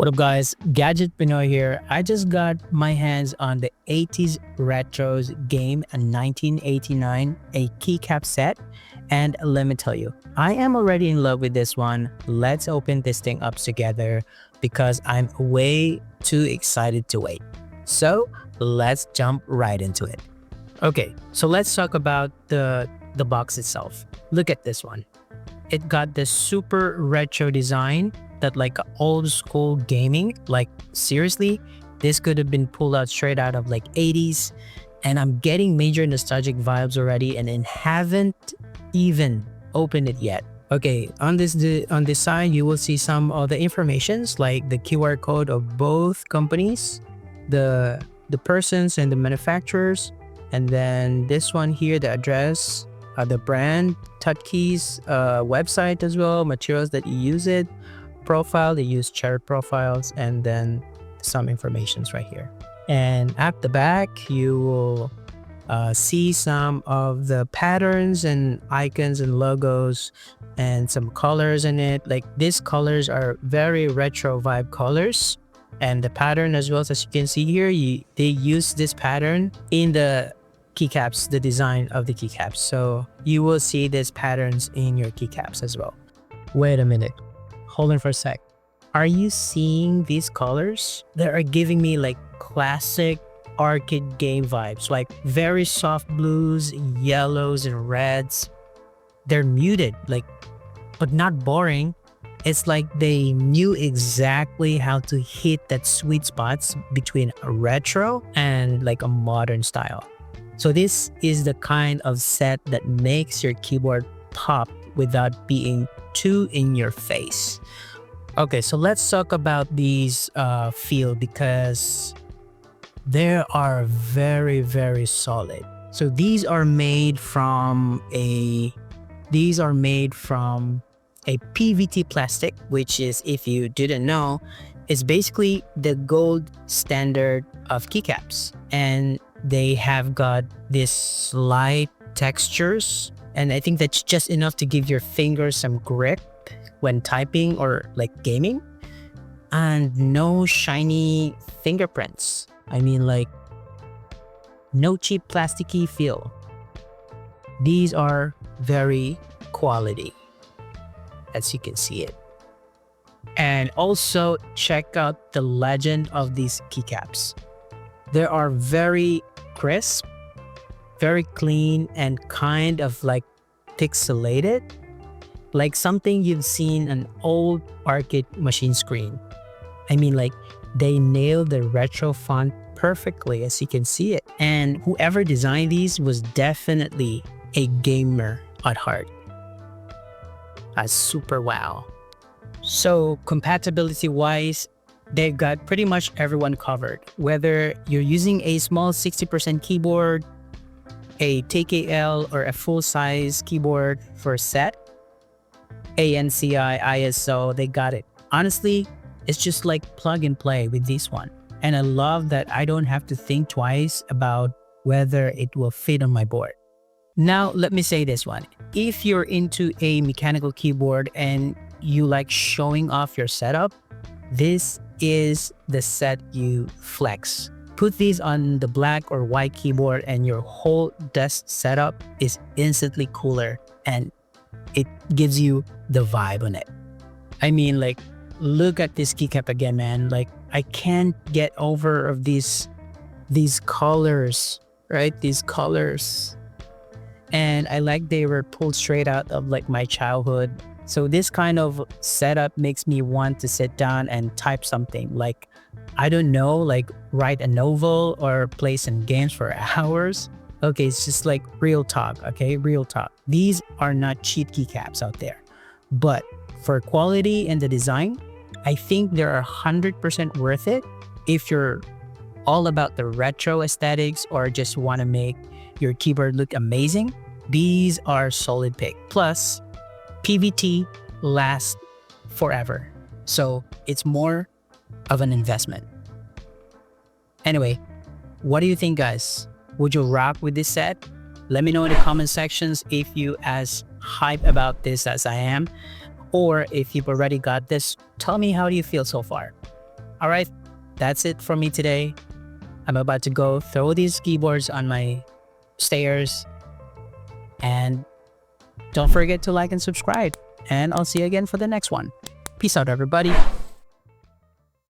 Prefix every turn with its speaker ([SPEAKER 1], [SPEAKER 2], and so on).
[SPEAKER 1] What up guys, Gadget Pinoy here. I just got my hands on the 80s Retros game in 1989, a keycap set, and let me tell you, I am already in love with this one. Let's open this thing up together because I'm way too excited to wait. So let's jump right into it. Okay, so let's talk about the box itself. Look at this one. It got this super retro design that like old school gaming. Like seriously, this could have been pulled out straight out of like 80s, and I'm getting major nostalgic vibes already and haven't even opened it yet. Okay, on this side you will see some of the informations like the QR code of both companies, the persons and the manufacturers, and then this one here, the address, the brand, Tutkeys website as well, materials that you use it, profile, they use chart profiles, and then some informations right here. And at the back you will see some of the patterns and icons and logos and some colors in it. Like these colors are very retro vibe colors, and the pattern as well, as you can see here, they use this pattern in the keycaps, the design of the keycaps. So you will see these patterns in your keycaps as well. Wait a minute, hold on for a sec. Are you seeing these colors? They are giving me like classic arcade game vibes, like very soft blues, yellows, and reds. They're muted, like, but not boring. It's like they knew exactly how to hit that sweet spots between a retro and like a modern style. So this is the kind of set that makes your keyboard pop without being too in your face. Okay, so let's talk about these feel, because they are very, very solid. So these are made from a PVT plastic, which is, if you didn't know, is basically the gold standard of keycaps. And they have got this slight textures, and I think that's just enough to give your fingers some grip when typing or like gaming, and no shiny fingerprints. I mean, like, no cheap plasticky feel. These are very quality, as you can see it. And also check out the legend of these keycaps. They are very crisp, very clean, and kind of like pixelated, like something you've seen an old arcade machine screen. I mean, like, they nailed the retro font perfectly, as you can see it. And whoever designed these was definitely a gamer at heart. A super wow. So compatibility wise, they've got pretty much everyone covered. Whether you're using a small 60% keyboard, a TKL, or a full-size keyboard for a set, ANCI, ISO, they got it. Honestly, it's just like plug and play with this one. And I love that I don't have to think twice about whether it will fit on my board. Now, let me say this one. If you're into a mechanical keyboard and you like showing off your setup, this is the set you flex. Put these on the black or white keyboard and your whole desk setup is instantly cooler, and it gives you the vibe on it. I mean, like, look at this keycap again, man. Like, I can't get over of these colors, right? These colors. And I like they were pulled straight out of like my childhood. So this kind of setup makes me want to sit down and type something, like, I don't know, like write a novel or play some games for hours. Okay, it's just like real talk, okay? Real talk. These are not cheap keycaps out there. But for quality and the design, I think they're 100% worth it if you're all about the retro aesthetics or just want to make your keyboard look amazing. These are solid pick. Plus, PVT lasts forever, so it's more of an investment. Anyway, what do you think, guys? Would you rock with this set? Let me know in the comment sections if you as hype about this as I am, or if you've already got this. Tell me, how do you feel so far? All right, that's it for me today. I'm about to go throw these keyboards on my stairs. And don't forget to like and subscribe. And I'll see you again for the next one. Peace out, everybody.